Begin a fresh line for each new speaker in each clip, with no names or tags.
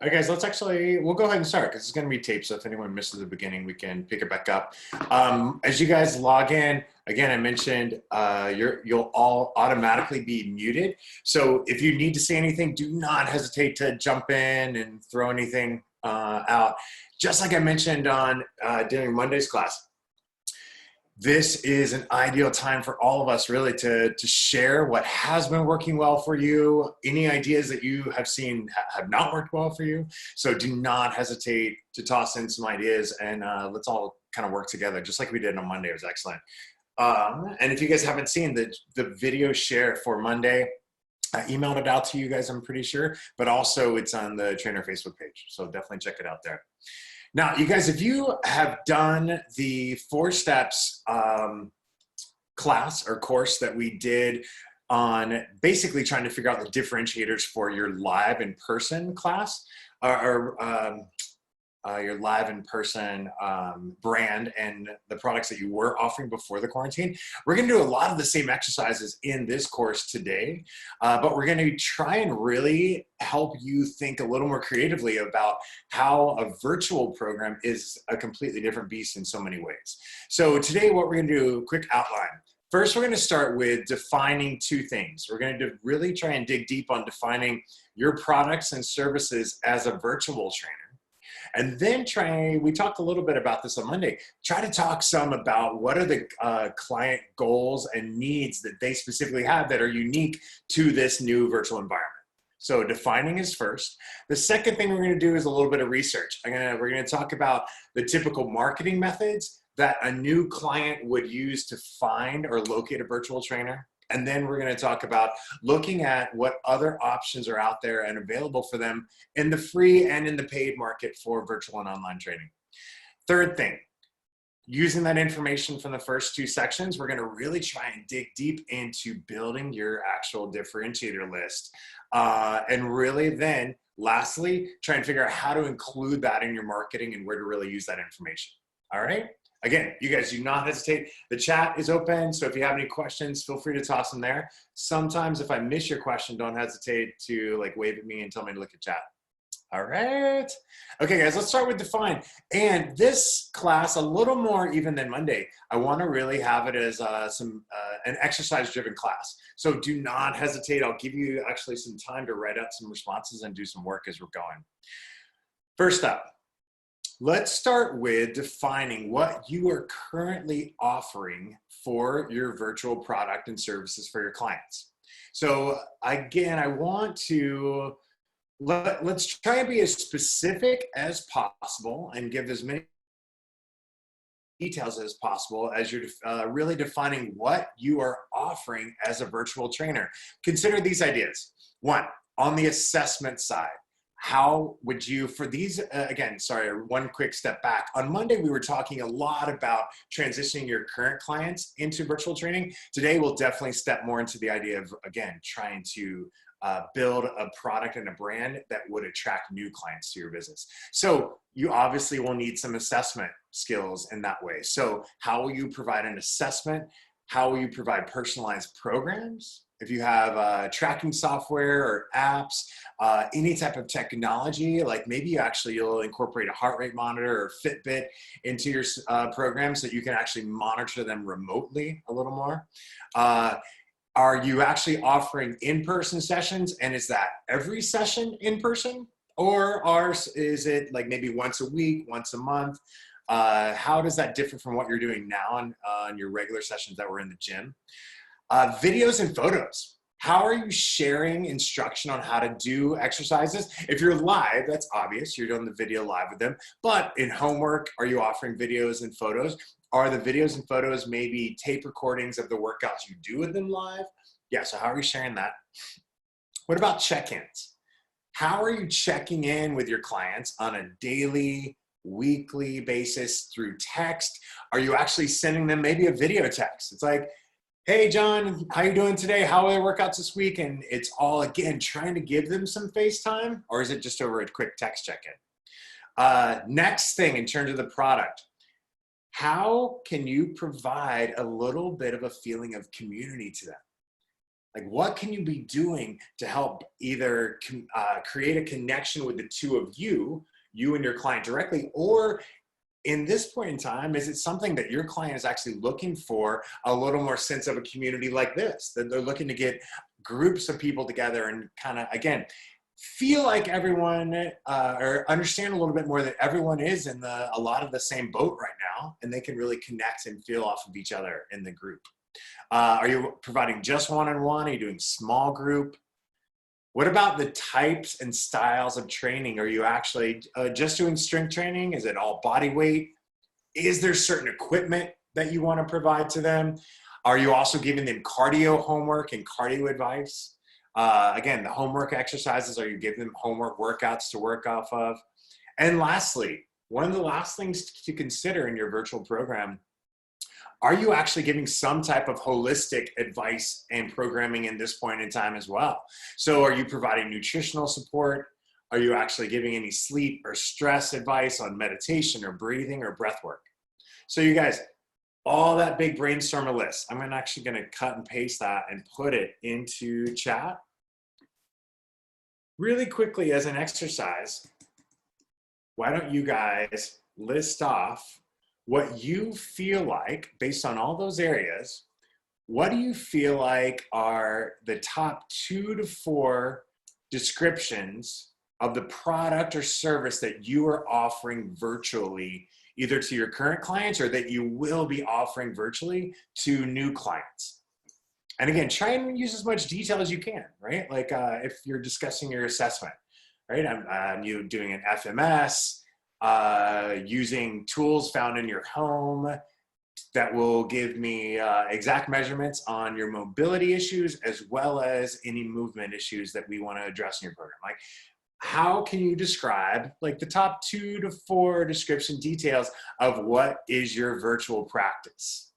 All right, guys, we'll go ahead and start because it's going to be taped. So if anyone misses the beginning, we can pick it back up. As you guys log in, again, I mentioned you'll all automatically be muted. So if you need to say anything, do not hesitate to jump in and throw anything out. Just like I mentioned during Monday's class, this is an ideal time for all of us really to share what has been working well for you, any ideas that you have seen have not worked well for you. So do not hesitate to toss in some ideas and let's all kind of work together just like we did on Monday. It was excellent. And if you guys haven't seen the video share for Monday, I emailed it out to you guys, I'm pretty sure, but also it's on the trainer Facebook page. So definitely check it out there. Now, you guys, if you have done the 4 steps class or course that we did on basically trying to figure out the differentiators for your live in-person class or your live in-person brand and the products that you were offering before the quarantine, we're going to do a lot of the same exercises in this course today, but we're going to try and really help you think a little more creatively about how a virtual program is a completely different beast in so many ways. So today what we're going to do, a quick outline. First, we're going to start with defining 2 things. We're going to really try and dig deep on defining your products and services as a virtual trainer. And then we talked a little bit about this on Monday, try to talk some about what are the client goals and needs that they specifically have that are unique to this new virtual environment. So defining is first. The second thing we're going to do is a little bit of research. We're going to talk about the typical marketing methods that a new client would use to find or locate a virtual trainer. And then we're going to talk about looking at what other options are out there and available for them in the free and in the paid market for virtual and online training. Third thing, using that information from the first 2 sections, we're going to really try and dig deep into building your actual differentiator list. And really then, lastly, try and figure out how to include that in your marketing and where to really use that information. All right? Again, you guys do not hesitate. The chat is open, so if you have any questions, feel free to toss them there. Sometimes if I miss your question, don't hesitate to wave at me and tell me to look at chat. All right. Okay, guys, let's start with define. And this class, a little more even than Monday, I want to really have it as an exercise-driven class. So do not hesitate. I'll give you actually some time to write out some responses and do some work as we're going. First up, let's start with defining what you are currently offering for your virtual product and services for your clients. So again, I want to, let's try and be as specific as possible and give as many details as possible as you're really defining what you are offering as a virtual trainer. Consider these ideas. 1, on the assessment side. How would you, for these, again, sorry, one quick step back. On Monday, we were talking a lot about transitioning your current clients into virtual training. Today, we'll definitely step more into the idea of, again, trying to build a product and a brand that would attract new clients to your business. So you obviously will need some assessment skills in that way. So how will you provide an assessment? How will you provide personalized programs? If you have tracking software or apps, any type of technology, like maybe you'll incorporate a heart rate monitor or Fitbit into your program so that you can actually monitor them remotely a little more. Are you actually offering in-person sessions, and is that every session in person, or is it maybe once a week, once a month? How does that differ from what you're doing now on your regular sessions that were in the gym? Videos and photos. How are you sharing instruction on how to do exercises? If you're live, that's obvious. You're doing the video live with them. But in homework, are you offering videos and photos? Are the videos and photos maybe tape recordings of the workouts you do with them live? Yeah, so how are you sharing that? What about check-ins? How are you checking in with your clients on a daily, weekly basis through text? Are you actually sending them maybe a video text? It's like, hey, John, how you doing today? How are the workouts this week? And it's all, again, trying to give them some FaceTime, or is it just over a quick text check-in? Next thing in terms of the product, how can you provide a little bit of a feeling of community to them? Like, what can you be doing to help either create a connection with the two of you and your client directly, or in this point in time, is it something that your client is actually looking for a little more sense of a community like this, that they're looking to get groups of people together and kind of, again, feel like everyone or understand a little bit more that everyone is in a lot of the same boat right now, and they can really connect and feel off of each other in the group. Are you providing just one-on-one? Are you doing small group? What about the types and styles of training? Are you actually just doing strength training? Is it all body weight? Is there certain equipment that you want to provide to them? Are you also giving them cardio homework and cardio advice? Again, the homework exercises, are you giving them homework workouts to work off of? And lastly, one of the last things to consider in your virtual program, are you actually giving some type of holistic advice and programming in this point in time as well? So are you providing nutritional support? Are you actually giving any sleep or stress advice on meditation or breathing or breath work? So you guys, all that big brainstormer list, I'm actually gonna cut and paste that and put it into chat. Really quickly as an exercise, why don't you guys list off what you feel like, based on all those areas, what do you feel like are the top 2 to 4 descriptions of the product or service that you are offering virtually, either to your current clients or that you will be offering virtually to new clients? And again, try and use as much detail as you can, right? Like if you're discussing your assessment, right? You doing an FMS, using tools found in your home that will give me exact measurements on your mobility issues, as well as any movement issues that we want to address in your program. Like, how can you describe like the top 2 to 4 description details of what is your virtual practice?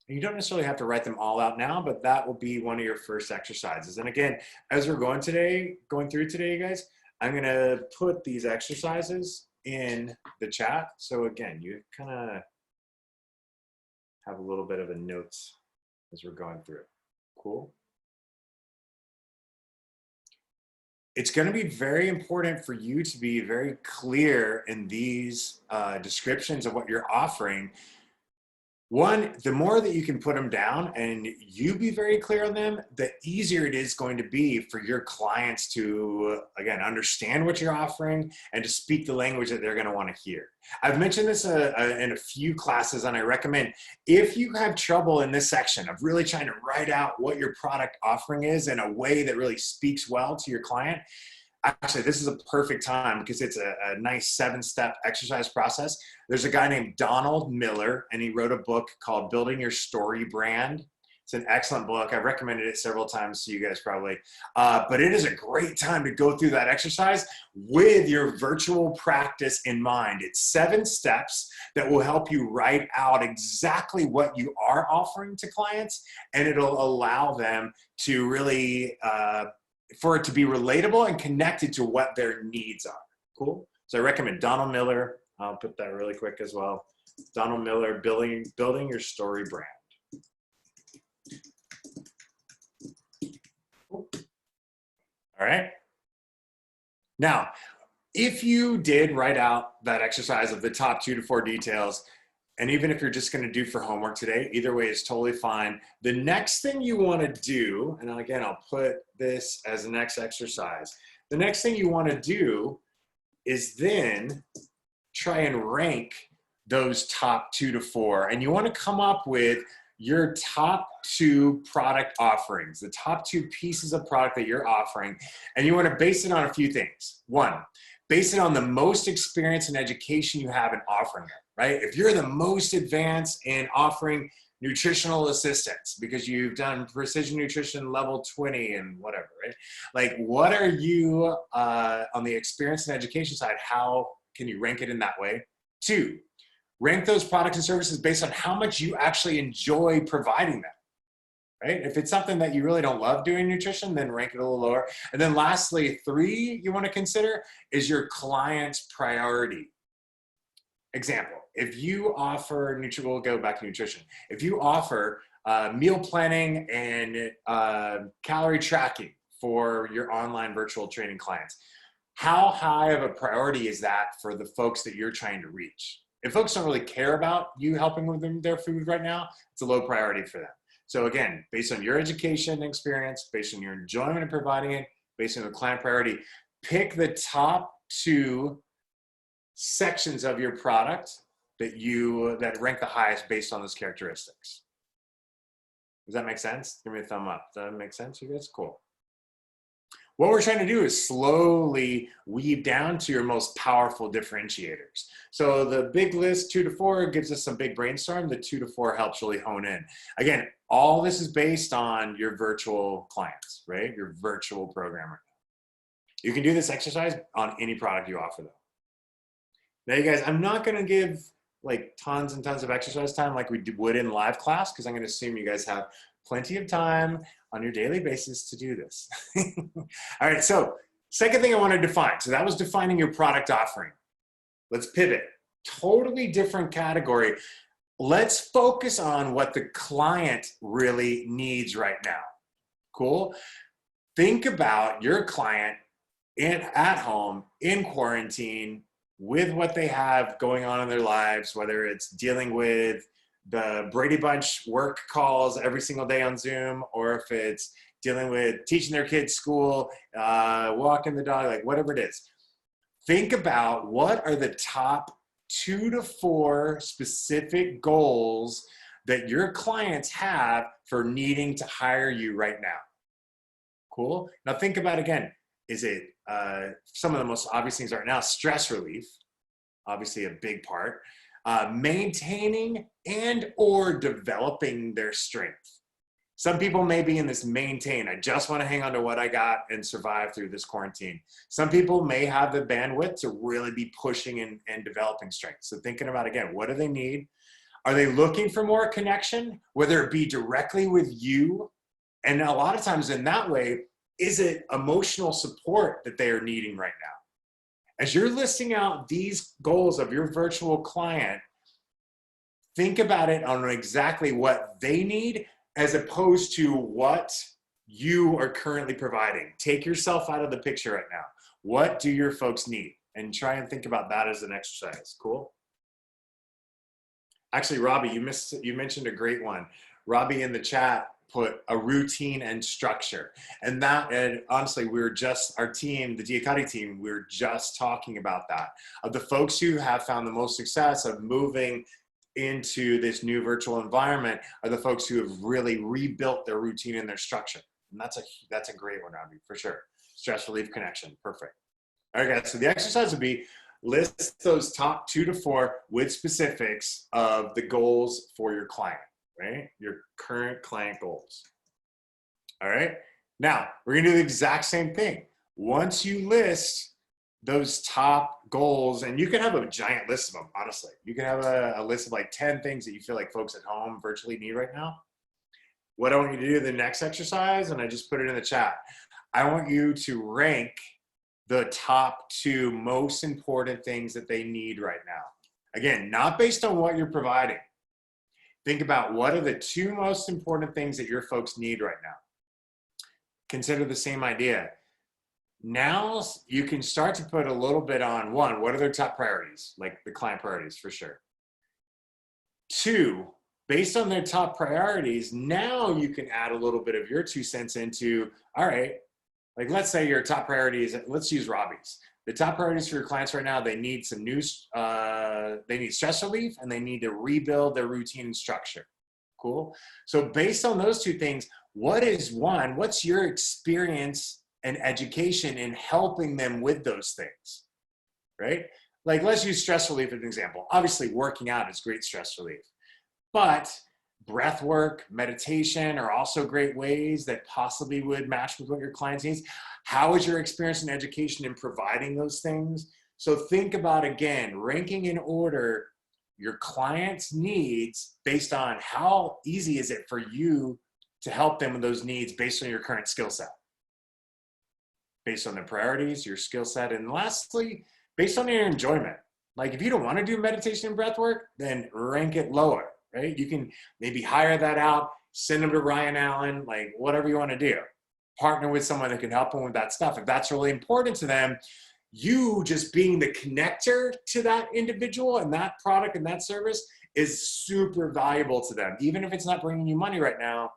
You don't necessarily have to write them all out now, but that will be one of your first exercises. And again, as we're going through today, you guys, I'm gonna put these exercises in the chat. So again, you kind of have a little bit of a notes as we're going through. Cool. It's going to be very important for you to be very clear in these descriptions of what you're offering. One, the more that you can put them down and you be very clear on them, the easier it is going to be for your clients to, again, understand what you're offering and to speak the language that they're going to want to hear. I've mentioned this in a few classes, and I recommend, if you have trouble in this section of really trying to write out what your product offering is in a way that really speaks well to your client, actually, this is a perfect time because it's a nice 7-step exercise process. There's a guy named Donald Miller, and he wrote a book called Building Your Story Brand. It's an excellent book. I've recommended it several times to you guys probably. But it is a great time to go through that exercise with your virtual practice in mind. It's 7 steps that will help you write out exactly what you are offering to clients, and it'll allow them to really for it to be relatable and connected to what their needs are. Cool. So I recommend Donald Miller. I'll put that really quick as well. Donald Miller, Building Your Story Brand. Cool. All right. Now, if you did write out that exercise of the top 2 to 4 details, and even if you're just going to do for homework today, either way is totally fine. The next thing you want to do, and again, I'll put this as the next exercise. The next thing you want to do is then try and rank those top 2 to 4. And you want to come up with your top 2 product offerings, the top 2 pieces of product that you're offering. And you want to base it on a few things. 1, base it on the most experience and education you have in offering it. Right? If you're the most advanced in offering nutritional assistance because you've done precision nutrition level 20 and whatever, right? Like, what are you on the experience and education side? How can you rank it in that way? 2, rank those products and services based on how much you actually enjoy providing them. Right? If it's something that you really don't love doing nutrition, then rank it a little lower. And then lastly, 3 you want to consider is your client's priority. Example, if you offer we'll go back to nutrition. If you offer meal planning and calorie tracking for your online virtual training clients. How high of a priority is that for the folks that you're trying to reach? If folks don't really care about you helping with them, their food right now, it's a low priority for them. So again, based on your education and experience, based on your enjoyment of providing it, based on the client priority, pick the top 2 sections of your product that rank the highest based on those characteristics. Does that make sense? Give me a thumb up. Does that make sense? You guys? Cool. What we're trying to do is slowly weave down to your most powerful differentiators. So the big list, 2 to 4, gives us some big brainstorm. The 2 to 4 helps really hone in. Again, all this is based on your virtual clients, right? Your virtual programmer. You can do this exercise on any product you offer though. Now you guys, I'm not gonna give like tons and tons of exercise time like we would in live class, because I'm gonna assume you guys have plenty of time on your daily basis to do this. All right, so second thing I want to define. So that was defining your product offering. Let's pivot. Totally different category. Let's focus on what the client really needs right now. Cool? Think about your client at home, in quarantine, with what they have going on in their lives, whether it's dealing with the Brady Bunch work calls every single day on Zoom, or if it's dealing with teaching their kids school, walking the dog, like whatever it is. Think about what are the top 2 to 4 specific goals that your clients have for needing to hire you right now. Cool? Now think about again, is it some of the most obvious things right now, stress relief, obviously a big part. Maintaining and or developing their strength. Some people may be in this maintain. I just want to hang on to what I got and survive through this quarantine. Some people may have the bandwidth to really be pushing and developing strength. So thinking about, again, what do they need? Are they looking for more connection, whether it be directly with you? And a lot of times in that way, is it emotional support that they are needing right now? As you're listing out these goals of your virtual client, think about it on exactly what they need as opposed to what you are currently providing. Take yourself out of the picture right now. What do your folks need? And try and think about that as an exercise. Cool? Actually, Robbie, you mentioned a great one. Robbie in the chat put a routine and structure. And honestly, our team, the Diacati team, we were just talking about that. Of the folks who have found the most success of moving into this new virtual environment are the folks who have really rebuilt their routine and their structure. And that's a great one, Robbie, for sure. Stress relief connection, perfect. All right, guys, so the exercise would be list those top 2 to 4 with specifics of the goals for your client. Right? Your current client goals. All right. Now we're going to do the exact same thing. Once you list those top goals, and you can have a giant list of them, honestly. You can have a list of like 10 things that you feel like folks at home virtually need right now. What I want you to do in the next exercise, and I just put it in the chat, I want you to rank the top 2 most important things that they need right now. Again, not based on what you're providing. Think about what are the 2 most important things that your folks need right now. Consider the same idea. Now you can start to put a little bit on 1, what are their top priorities? Like the client priorities for sure. 2, based on their top priorities, now you can add a little bit of your 2 cents into, all right, like let's say your top priority is, let's use Robbie's. The top priorities for your clients right now, they need some they need stress relief and they need to rebuild their routine and structure. Cool. So based on those 2 things, what's your experience and education in helping them with those things, right? Like let's use stress relief as an example. Obviously working out is great stress relief, but breath work, meditation are also great ways that possibly would match with what your client needs. How is your experience and education in providing those things? So think about, again, ranking in order your client's needs based on how easy is it for you to help them with those needs based on your current skill set, based on their priorities, your skill set, and lastly, based on your enjoyment. Like if you don't want to do meditation and breath work, then rank it lower. Right? You can maybe hire that out send them to Ryan Allen, like whatever you want to do. Partner with someone that can help them with that stuff. If that's really important to them, you just being the connector to that individual and that product and that service is super valuable to them. Even if it's not bringing you money right now,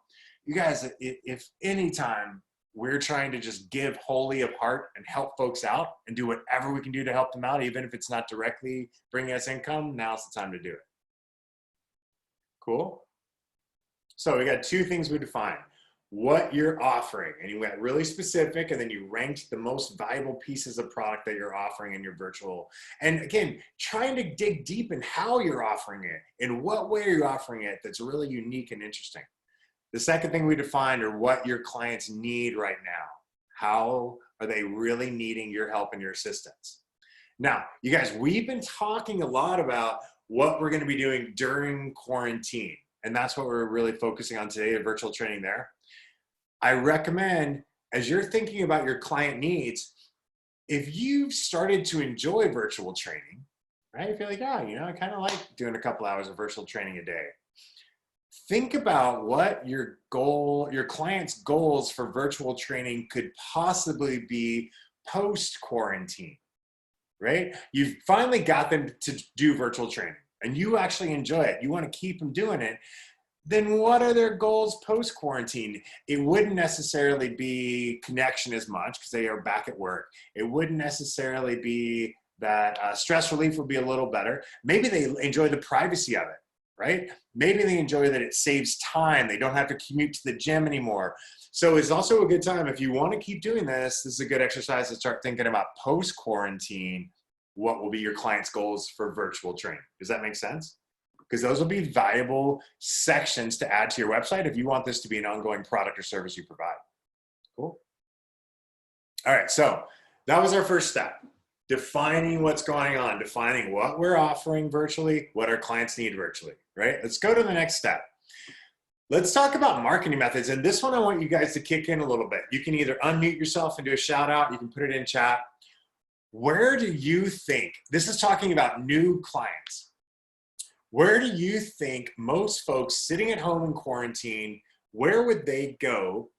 you guys, if anytime we're trying to just give wholly of heart and help folks out and do whatever we can do to help them out, even if it's not directly bringing us income, now's the time to do it. Cool? So we got two things we define. What you're offering, and you got really specific, and then you ranked the most valuable pieces of product that you're offering in your virtual. And again, trying to dig deep in how you're offering it, in what way you're offering it that's really unique and interesting. The second thing we defined are what your clients need right now. How are they really needing your help and your assistance? Now, you guys, we've been talking a lot about what we're going to be doing during quarantine, and that's what we're really focusing on today, the virtual training there. I recommend, as you're thinking about your client needs, if you've started to enjoy virtual training, right? If you're like, oh, you know, I kind of like doing a couple hours of virtual training a day. Think about what your client's goals for virtual training could possibly be post-quarantine, right? You've finally got them to do virtual training and you actually enjoy it. You want to keep them doing it. Then what are their goals post-quarantine? It wouldn't necessarily be connection as much because they are back at work. It wouldn't necessarily be that stress relief would be a little better. Maybe they enjoy the privacy of it, right? Maybe they enjoy that it saves time. They don't have to commute to the gym anymore. So it's also a good time, if you want to keep doing this, this is a good exercise to start thinking about post-quarantine, what will be your client's goals for virtual training. Does that make sense? Because those will be valuable sections to add to your website if you want this to be an ongoing product or service you provide. Cool. All right, so that was our first step. Defining what's going on, defining what we're offering virtually, what our clients need virtually, right? Let's go to the next step. Let's talk about marketing methods. And this one, I want you guys to kick in a little bit. You can either unmute yourself and do a shout out. You can put it in chat. Where do you think, this is talking about new clients. Where do you think most folks sitting at home in quarantine, where would they go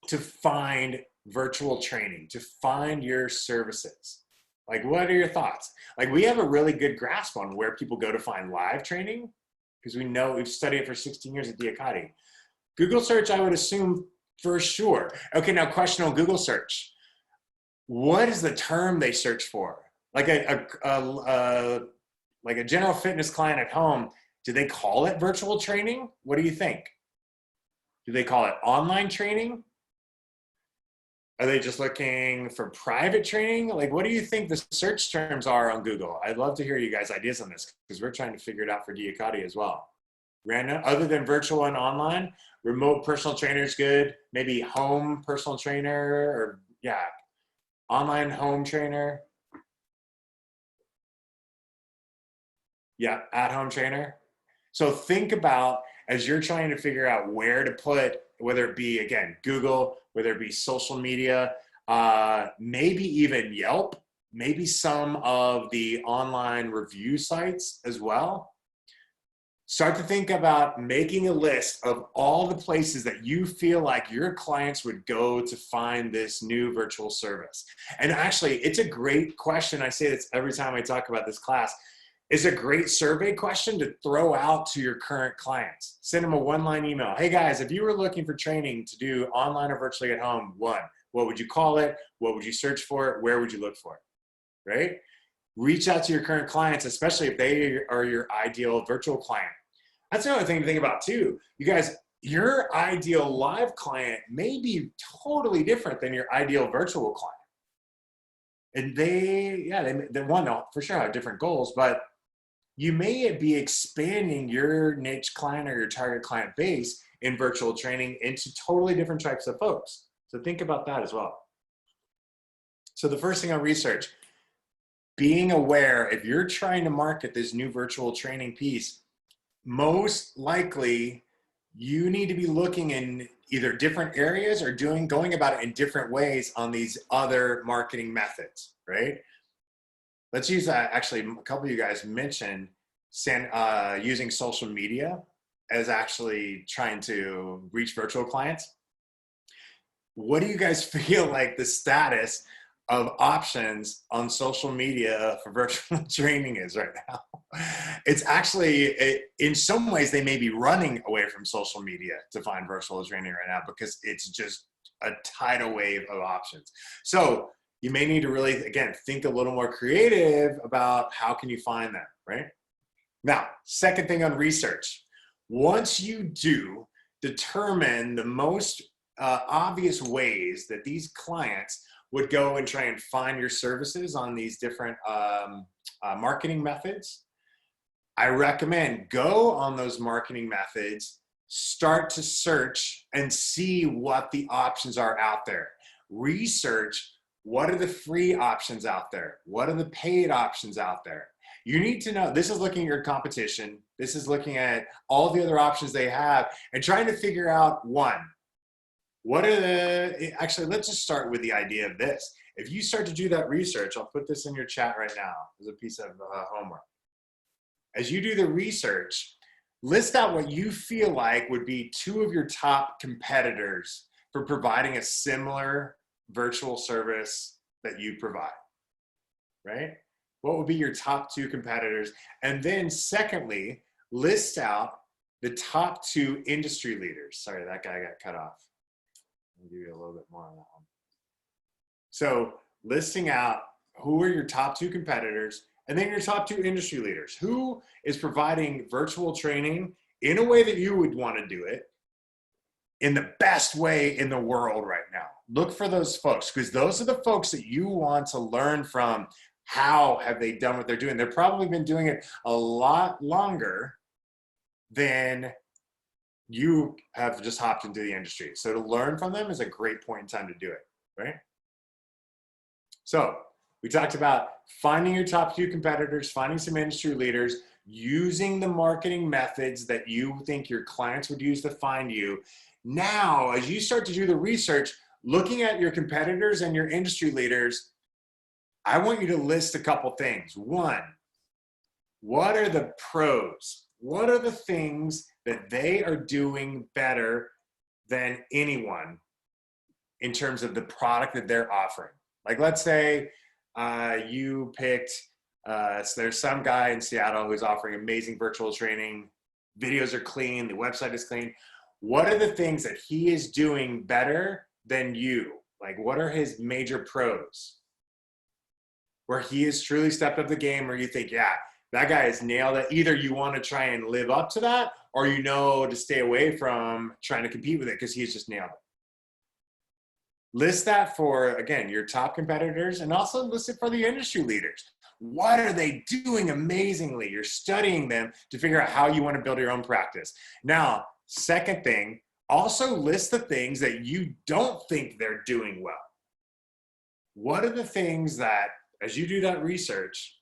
to find virtual training, to find your services? Like, what are your thoughts? Like, we have a really good grasp on where people go to find live training because we know we've studied it for 16 years at Diacati. Google search, I would assume for sure. Okay, now question on Google search. What is the term they search for? Like like a general fitness client at home, do they call it virtual training? What do you think? Do they call it online training? Are they just looking for private training? Like, what do you think the search terms are on Google? I'd love to hear you guys' ideas on this because we're trying to figure it out for Diacati as well. Random, other than virtual and online, remote personal trainer is good. Maybe home personal trainer or yeah, online home trainer. Yeah, at-home trainer. So think about, as you're trying to figure out where to put, whether it be, again, Google, whether it be social media, maybe even Yelp, maybe some of the online review sites as well. Start to think about making a list of all the places that you feel like your clients would go to find this new virtual service. And actually, it's a great question. I say this every time I talk about this class. It's a great survey question to throw out to your current clients. Send them a one-line email. Hey guys, if you were looking for training to do online or virtually at home, what would you call it? What would you search for it? Where would you look for it, right? Reach out to your current clients, especially if they are your ideal virtual client. That's another thing to think about too. You guys, your ideal live client may be totally different than your ideal virtual client. And they one, they'll for sure have different goals, but you may be expanding your niche client or your target client base in virtual training into totally different types of folks. So think about that as well. So the first thing on research, being aware if you're trying to market this new virtual training piece, most likely you need to be looking in either different areas or going about it in different ways on these other marketing methods, right? Let's use that. Actually, a couple of you guys mentioned using social media. as actually trying to reach virtual clients. What do you guys feel like the status of options on social media for virtual training is right now? It's actually, in some ways, they may be running away from social media to find virtual training right now because it's just a tidal wave of options. So you may need to really, again, think a little more creative about how can you find them, right? Now, second thing on research. Once you do determine the most obvious ways that these clients would go and try and find your services on these different marketing methods, I recommend go on those marketing methods, start to search and see what the options are out there. Research what are the free options out there? What are the paid options out there? You need to know, this is looking at your competition. This is looking at all the other options they have and trying to figure out, one, what are the, actually, let's just start with the idea of this. If you start to do that research, I'll put this in your chat right now as a piece of homework. As you do the research, list out what you feel like would be two of your top competitors for providing a similar virtual service that you provide, right? What would be your top two competitors? And then secondly, list out the top two industry leaders. Sorry, that guy got cut off. I'll give you a little bit more on that one. So listing out who are your top two competitors and then your top two industry leaders. Who is providing virtual training in a way that you would want to do it in the best way in the world right now? Look for those folks because those are the folks that you want to learn from. How have they done what they're doing? They've probably been doing it a lot longer than you have just hopped into the industry. So to learn from them is a great point in time to do it, right? So we talked about finding your top two competitors, finding some industry leaders, using the marketing methods that you think your clients would use to find you. Now, as you start to do the research, looking at your competitors and your industry leaders, I want you to list a couple things. One, what are the pros? What are the things that they are doing better than anyone in terms of the product that they're offering? Like, let's say you picked, so there's some guy in Seattle who's offering amazing virtual training. Videos are clean, the website is clean. What are the things that he is doing better than you? Like, what are his major pros? Where he has truly stepped up the game, where you think, yeah, that guy has nailed it. Either you want to try and live up to that, or you know to stay away from trying to compete with it because he's just nailed it. List that for, again, your top competitors, and also list it for the industry leaders. What are they doing amazingly? You're studying them to figure out how you want to build your own practice. Now, second thing, also list the things that you don't think they're doing well. What are the things that, as you do that research,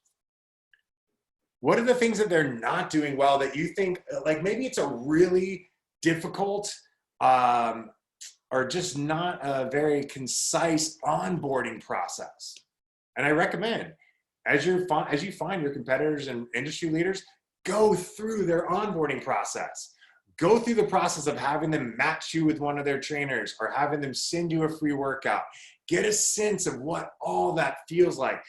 what are the things that they're not doing well that you think, like maybe it's a really difficult or just not a very concise onboarding process? And I recommend, as you find your competitors and industry leaders, go through their onboarding process. Go through the process of having them match you with one of their trainers or having them send you a free workout. Get a sense of what all that feels like.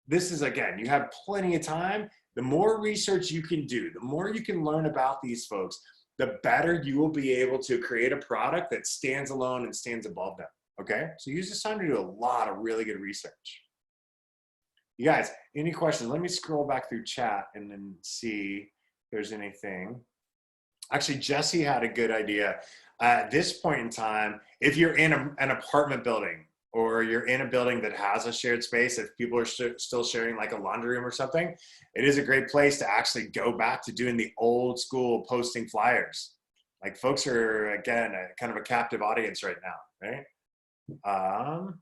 This is, again, you have plenty of time. The more research you can do, the more you can learn about these folks, the better you will be able to create a product that stands alone and stands above them, okay? So use this time to do a lot of really good research. You guys, any questions? Let me scroll back through chat and then see if there's anything. Actually, Jesse had a good idea. At this point in time, if you're in an apartment building or you're in a building that has a shared space, if people are still sharing like a laundry room or something, it is a great place to actually go back to doing the old school posting flyers. Like folks are, again, kind of a captive audience right now, right?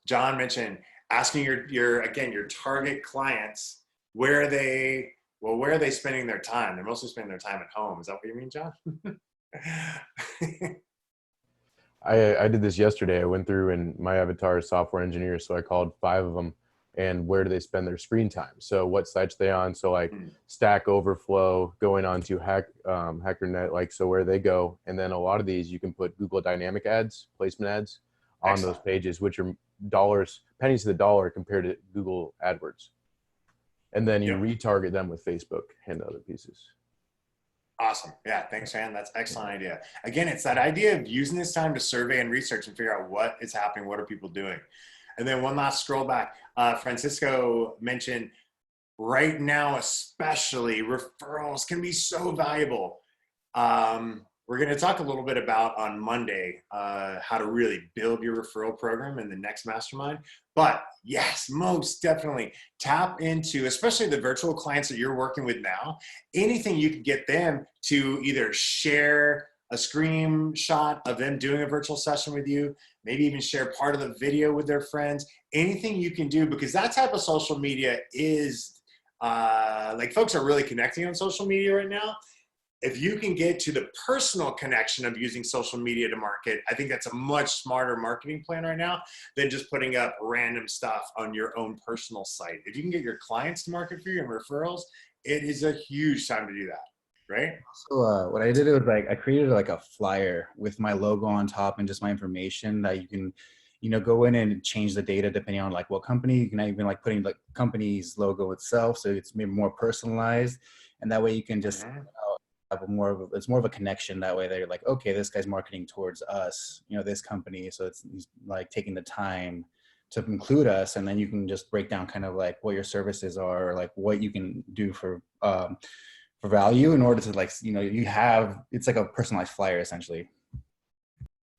John mentioned asking your target clients, where are they spending their time? They're mostly spending their time at home. Is that what you mean, John?
I did this yesterday. I went through and my avatar is software engineer, so I called 5 of them and where do they spend their screen time. So what sites are they on? So like Stack Overflow, going on to HackerNet, like, so where they go. And then a lot of these, you can put Google dynamic ads, placement ads on those pages, which are pennies to the dollar compared to Google AdWords. And then you retarget them with Facebook and other pieces.
Awesome. Yeah, thanks, man. That's an excellent idea. Again, it's that idea of using this time to survey and research and figure out what is happening, what are people doing. And then one last scroll back, Francisco mentioned right now, especially referrals can be so valuable. We're going to talk a little bit about on Monday how to really build your referral program in the next mastermind. But yes, most definitely tap into, especially the virtual clients that you're working with now, anything you can get them to either share a screenshot of them doing a virtual session with you, maybe even share part of the video with their friends, anything you can do, because that type of social media is like folks are really connecting on social media right now. If you can get to the personal connection of using social media to market, I think that's a much smarter marketing plan right now than just putting up random stuff on your own personal site. If you can get your clients to market for you and referrals, it is a huge time to do that, right?
So what I did was like I created like a flyer with my logo on top and just my information that you can, you know, go in and change the data depending on like what company. You can even like putting like company's logo itself, so it's maybe more personalized, and that way you can just have it's more of a connection that way. They're like, okay, this guy's marketing towards us, you know, this company, so he's like taking the time to include us, and then you can just break down kind of like what your services are, or like what you can do for value in order to, like, you know, it's like a personalized flyer essentially.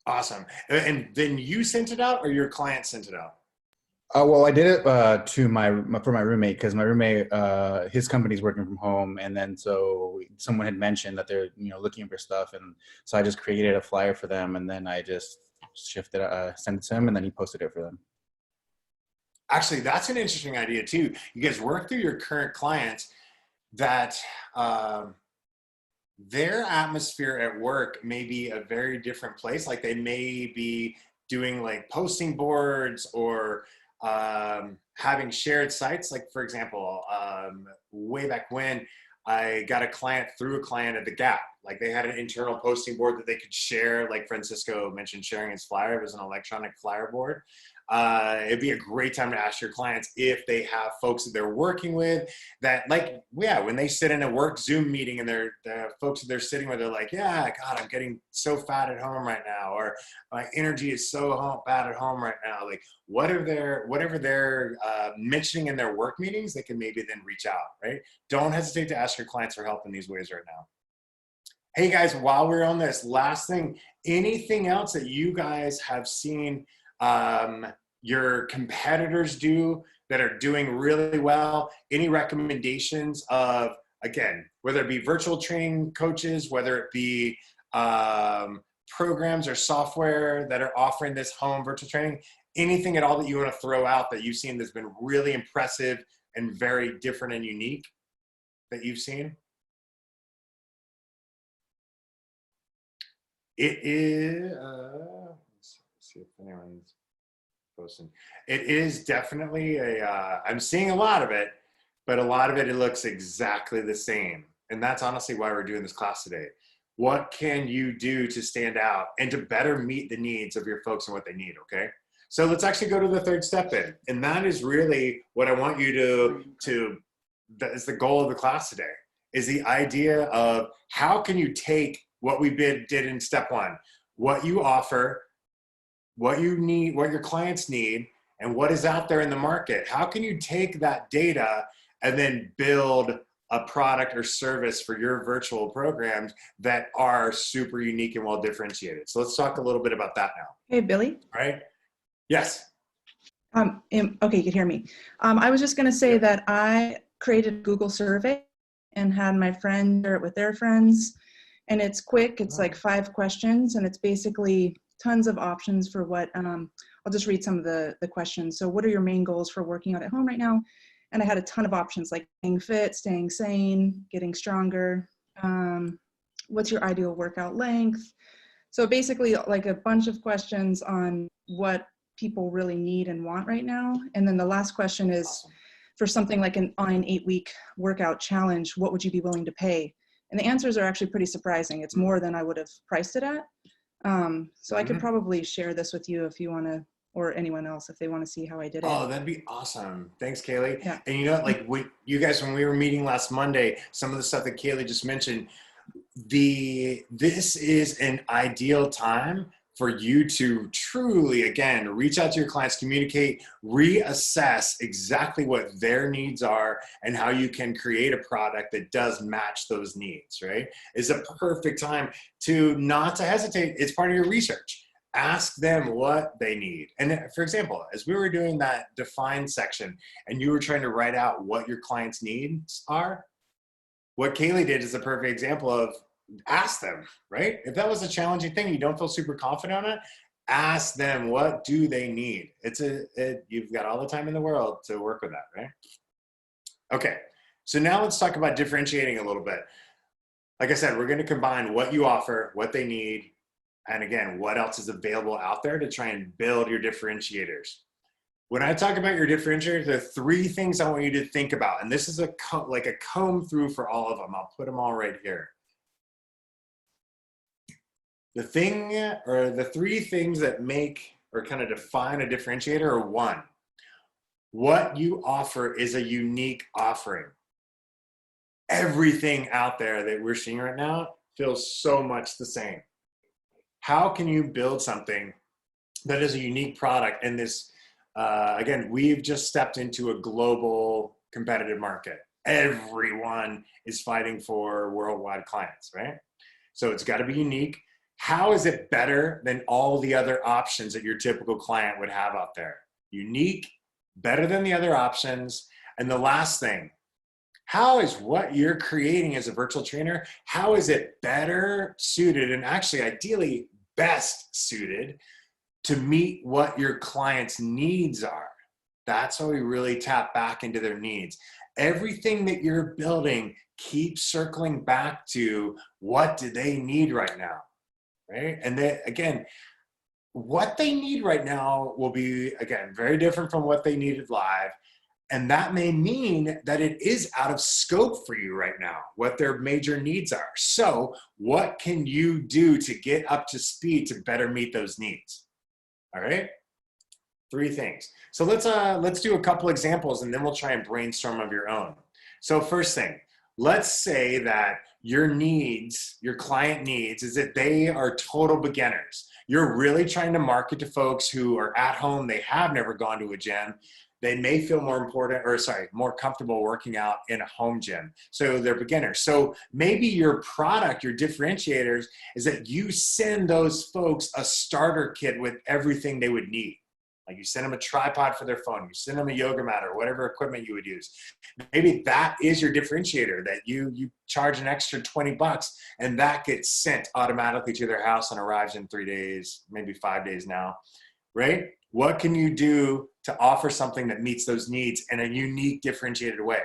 Awesome. And then you sent it out or your client sent it out?
Well, I did it for my roommate, because my roommate, his company's working from home, and then so someone had mentioned that they're, you know, looking for stuff, and so I just created a flyer for them, and then I just sent it to him, and then he posted it for them.
Actually, that's an interesting idea too. You guys work through your current clients that their atmosphere at work may be a very different place. Like they may be doing like posting boards or having shared sites. Like for example, way back when I got a client through a client at the Gap, like they had an internal posting board that they could share. Like Francisco mentioned sharing his flyer. It was an electronic flyer board. It'd be a great time to ask your clients if they have folks that they're working with that, like, yeah, when they sit in a work Zoom meeting and the folks that they're sitting with, they're like, yeah, God, I'm getting so fat at home right now, or my energy is so bad at home right now. Like whatever they're mentioning in their work meetings, they can maybe then reach out, right? Don't hesitate to ask your clients for help in these ways right now. Hey guys, while we're on this, last thing, anything else that you guys have seen your competitors do that are doing really well? Any recommendations of, again, whether it be virtual training coaches, whether it be programs or software that are offering this home virtual training, anything at all that you want to throw out that you've seen that's been really impressive and very different and unique that you've seen? It is, let's see if anyone's posting. It is definitely I'm seeing a lot of it, but a lot of it looks exactly the same. And that's honestly why we're doing this class today. What can you do to stand out and to better meet the needs of your folks and what they need, okay? So let's actually go to the third step in. And that is really what I want you to that is the goal of the class today, is the idea of how can you take what we did in step one, what you offer, what you need, what your clients need, and what is out there in the market. How can you take that data and then build a product or service for your virtual programs that are super unique and well differentiated? So let's talk a little bit about that now.
Hey, Billy.
All right. Yes.
Okay, you can hear me. I was just going to say that I created a Google survey and had my friends share it with their friends. And it's quick. It's like 5 questions, and it's basically tons of options for what, I'll just read some of the questions. So what are your main goals for working out at home right now? And I had a ton of options like staying fit, staying sane, getting stronger. What's your ideal workout length? So basically like a bunch of questions on what people really need and want right now? And then the last question is, for something like an 8-week workout challenge, what would you be willing to pay? And the answers are actually pretty surprising. It's more than I would have priced it at. So I could probably share this with you if you want to, or anyone else if they want to see how I did it.
Oh, that'd be awesome. Thanks, Kaylee.
Yeah.
And you know, like you guys, when we were meeting last Monday, some of the stuff that Kaylee just mentioned, this is an ideal time for you to truly, again, reach out to your clients, communicate, reassess exactly what their needs are and how you can create a product that does match those needs, right? It's a perfect time to not to hesitate. It's part of your research. Ask them what they need. And for example, as we were doing that define section and you were trying to write out what your clients' needs are, what Kaylee did is a perfect example of ask them, right? If that was a challenging thing, you don't feel super confident on it, ask them, what do they need? You've got all the time in the world to work with that, right? Okay, so now let's talk about differentiating a little bit. Like I said, we're going to combine what you offer, what they need, and again, what else is available out there to try and build your differentiators. When I talk about your differentiators, there are 3 things I want you to think about. And this is like a comb through for all of them. I'll put them all right here. The 3 things that make or kind of define a differentiator are: 1, what you offer is a unique offering. Everything out there that we're seeing right now feels so much the same. How can you build something that is a unique product? And this, again, we've just stepped into a global competitive market. Everyone is fighting for worldwide clients, right? So it's got to be unique. How is it better than all the other options that your typical client would have out there? Unique, better than the other options. And the last thing, how is what you're creating as a virtual trainer, how is it better suited and actually ideally best suited to meet what your client's needs are? That's how we really tap back into their needs. Everything that you're building keeps circling back to what do they need right now, right? And then again, what they need right now will be, again, very different from what they needed live. And that may mean that it is out of scope for you right now, what their major needs are. So what can you do to get up to speed to better meet those needs? All right, 3 things. So let's do a couple examples and then we'll try and brainstorm of your own. So first thing, let's say that your needs, your client needs, is that they are total beginners. You're really trying to market to folks who are at home, they have never gone to a gym. They may feel more comfortable working out in a home gym. So they're beginners. So maybe your product, your differentiators, is that you send those folks a starter kit with everything they would need. Like you send them a tripod for their phone, you send them a yoga mat or whatever equipment you would use. Maybe that is your differentiator, that you charge an extra $20 and that gets sent automatically to their house and arrives in 3 days, maybe 5 days now, right? What can you do to offer something that meets those needs in a unique, differentiated way?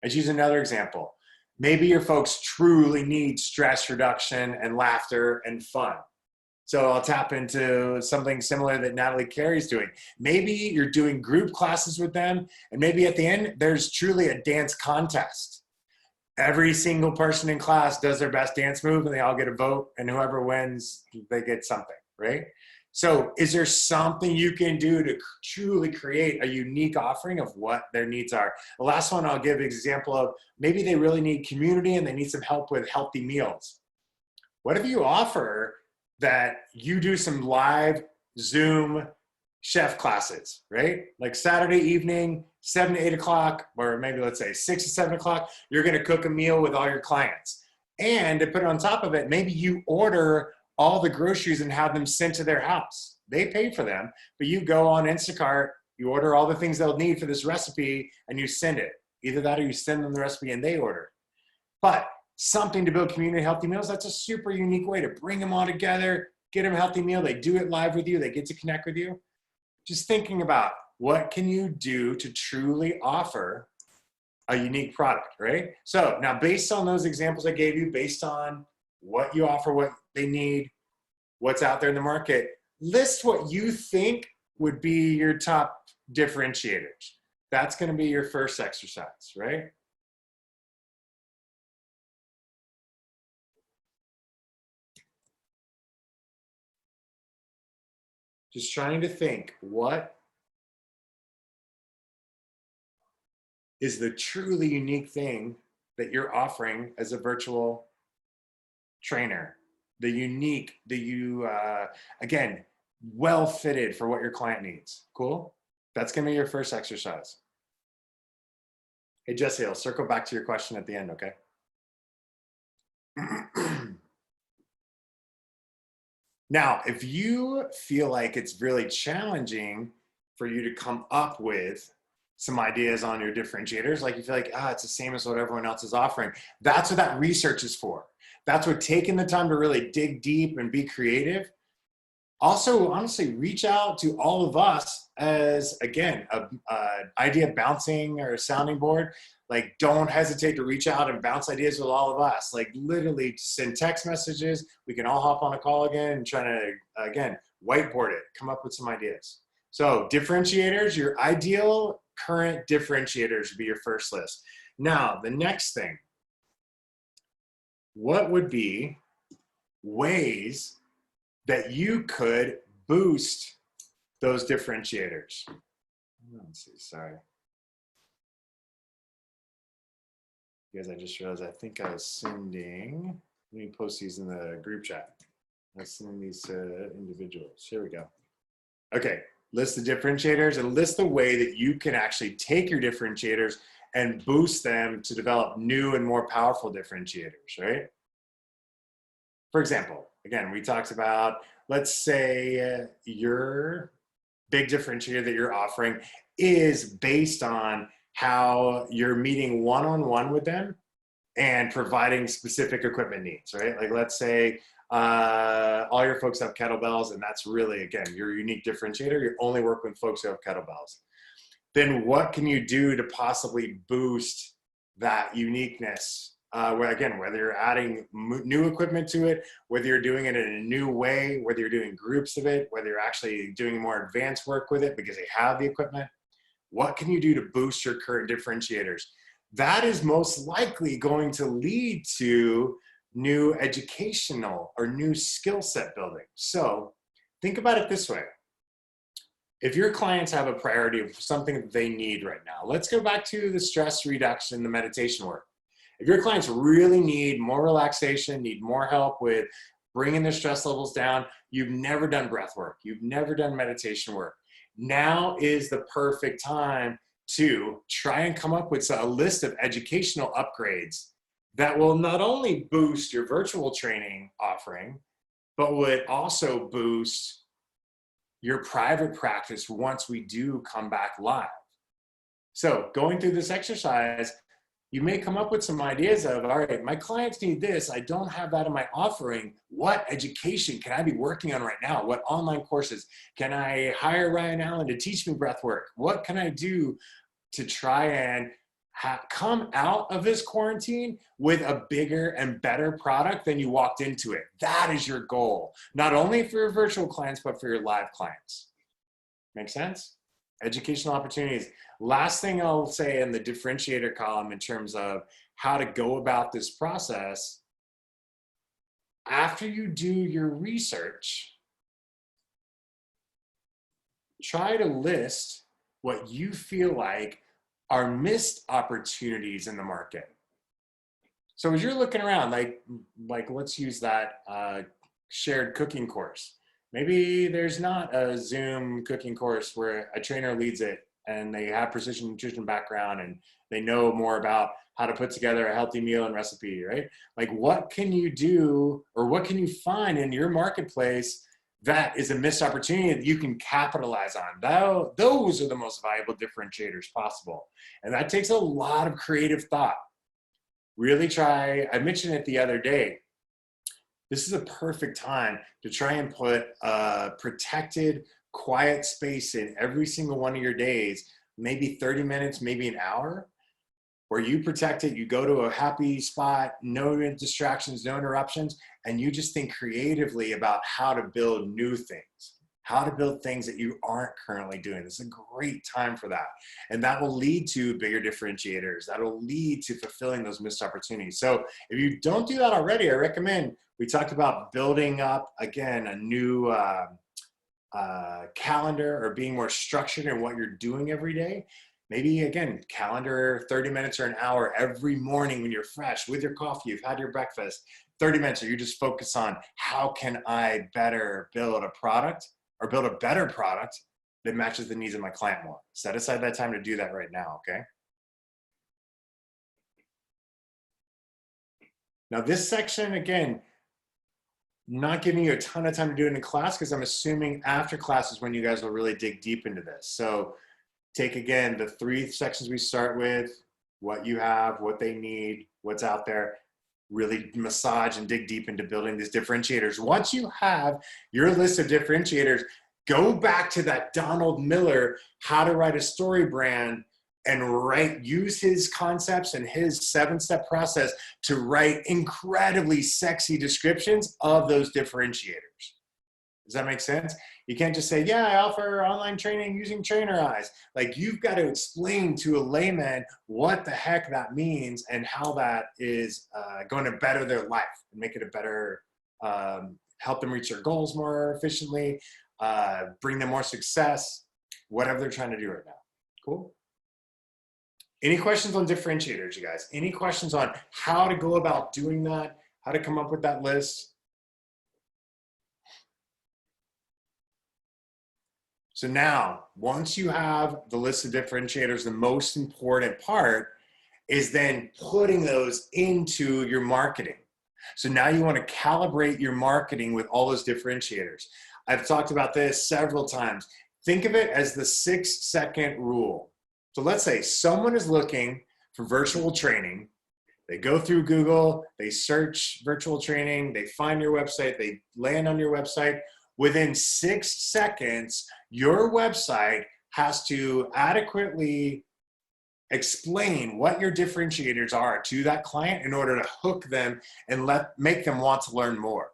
Let's use another example. Maybe your folks truly need stress reduction and laughter and fun. So I'll tap into something similar that Natalie Carey's doing. Maybe you're doing group classes with them, and maybe at the end, there's truly a dance contest. Every single person in class does their best dance move, and they all get a vote, and whoever wins, they get something, right? So is there something you can do to truly create a unique offering of what their needs are? The last one I'll give an example of, maybe they really need community and they need some help with healthy meals. What if you offer that you do some live Zoom chef classes, right? Like Saturday evening, 7 to 8 o'clock, or maybe let's say 6 to 7 o'clock, you're gonna cook a meal with all your clients. And to put on top of it, maybe you order all the groceries and have them sent to their house. They pay for them, but you go on Instacart, you order all the things they'll need for this recipe and you send it. Either that or you send them the recipe and they order. But something to build community healthy meals, that's a super unique way to bring them all together, get them a healthy meal. They do it live with you. They get to connect with you. Just thinking about what can you do to truly offer a unique product, right? So now based on those examples I gave you, based on what you offer, what they need, what's out there in the market, list what you think would be your top differentiators. That's going to be your first exercise, right? Just trying to think, what is the truly unique thing that you're offering as a virtual trainer? The unique, again, well fitted for what your client needs. Cool? That's gonna be your first exercise. Hey, Jesse, I'll circle back to your question at the end, okay? Now, if you feel like it's really challenging for you to come up with some ideas on your differentiators, like you feel like, it's the same as what everyone else is offering, that's what that research is for. That's what taking the time to really dig deep and be creative. Also, honestly, reach out to all of us as, again, an idea bouncing or a sounding board. Like, don't hesitate to reach out and bounce ideas with all of us. Like, literally send text messages. We can all hop on a call again and try to, again, whiteboard it, come up with some ideas. So differentiators, your ideal current differentiators would be your first list. Now, the next thing, what would be ways that you could boost those differentiators? Let's see, sorry. Because I just realized I think I was sending, let me post these in the group chat. I was sending these to individuals. Here we go. Okay, list the differentiators and list the way that you can actually take your differentiators and boost them to develop new and more powerful differentiators, right? For example, again, we talked about, let's say your big differentiator that you're offering is based on how you're meeting one-on-one with them and providing specific equipment needs, right? Like, let's say all your folks have kettlebells, and that's really, again, your unique differentiator. You only work with folks who have kettlebells. Then what can you do to possibly boost that uniqueness? Where, again, whether you're adding new equipment to it, whether you're doing it in a new way, whether you're doing groups of it, whether you're actually doing more advanced work with it because they have the equipment, what can you do to boost your current differentiators? That is most likely going to lead to new educational or new skill set building. So think about it this way. If your clients have a priority of something that they need right now, let's go back to the stress reduction, the meditation work. If your clients really need more relaxation, need more help with bringing their stress levels down, you've never done breath work, you've never done meditation work, now is the perfect time to try and come up with a list of educational upgrades that will not only boost your virtual training offering, but would also boost your private practice once we do come back live. So going through this exercise, you may come up with some ideas of, all right, my clients need this. I don't have that in my offering. What education can I be working on right now? What online courses? Can I hire Ryan Allen to teach me breath work? What can I do to try and come out of this quarantine with a bigger and better product than you walked into it? That is your goal, not only for your virtual clients, but for your live clients. Make sense? Educational opportunities. Last thing I'll say in the differentiator column in terms of how to go about this process, after you do your research, try to list what you feel like are missed opportunities in the market. So as you're looking around, like let's use that shared cooking course. Maybe there's not a Zoom cooking course where a trainer leads it and they have precision nutrition background and they know more about how to put together a healthy meal and recipe, right? Like, what can you do or what can you find in your marketplace that is a missed opportunity that you can capitalize on? Those are the most valuable differentiators possible. And that takes a lot of creative thought. Really try, I mentioned it the other day, this is a perfect time to try and put a protected, quiet space in every single one of your days, maybe 30 minutes, maybe an hour, where you protect it, you go to a happy spot, no distractions, no interruptions, and you just think creatively about how to build new things, how to build things that you aren't currently doing. This is a great time for that. And that will lead to bigger differentiators. That'll lead to fulfilling those missed opportunities. So if you don't do that already, I recommend, we talked about building up, again, a new calendar or being more structured in what you're doing every day. Maybe, again, calendar 30 minutes or an hour every morning when you're fresh with your coffee, you've had your breakfast, 30 minutes, or you just focus on how can I better build a product or build a better product that matches the needs of my client more. Set aside that time to do that right now, okay? Now this section, again, not giving you a ton of time to do it in class because I'm assuming after class is when you guys will really dig deep into this. So take, again, the 3 sections we start with, what you have, what they need, what's out there, really massage and dig deep into building these differentiators. Once you have your list of differentiators, go back to that Donald Miller, how to write a story brand, and use his concepts and his 7-step process to write incredibly sexy descriptions of those differentiators. Does that make sense? You can't just say, yeah, I offer online training using Trainer Eyes. Like, you've got to explain to a layman what the heck that means and how that is going to better their life and make it a better, help them reach their goals more efficiently, bring them more success, whatever they're trying to do right now. Cool? Any questions on differentiators, you guys? Any questions on how to go about doing that? How to come up with that list? So now, once you have the list of differentiators, the most important part is then putting those into your marketing. So now you want to calibrate your marketing with all those differentiators. I've talked about this several times. Think of it as the 6-second rule. So let's say someone is looking for virtual training. They go through Google, they search virtual training, they find your website, they land on your website. Within 6 seconds, your website has to adequately explain what your differentiators are to that client in order to hook them and make them want to learn more.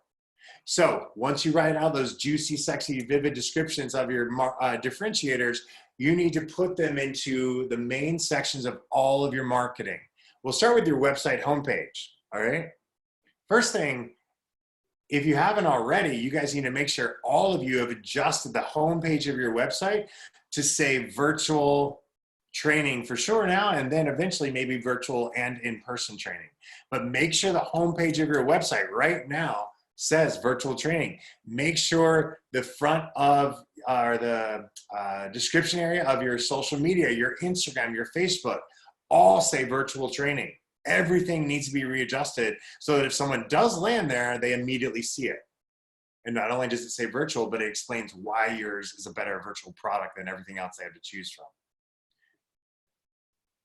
So once you write out those juicy, sexy, vivid descriptions of your differentiators, you need to put them into the main sections of all of your marketing. We'll start with your website homepage, all right? First thing, if you haven't already, you guys need to make sure all of you have adjusted the homepage of your website to say virtual training for sure now, and then eventually maybe virtual and in-person training. But make sure the homepage of your website right now says virtual training. Make sure the front of or the description area of your social media, your Instagram, your Facebook, all say virtual training. Everything needs to be readjusted so that if someone does land there, they immediately see it. And not only does it say virtual, but it explains why yours is a better virtual product than everything else they have to choose from.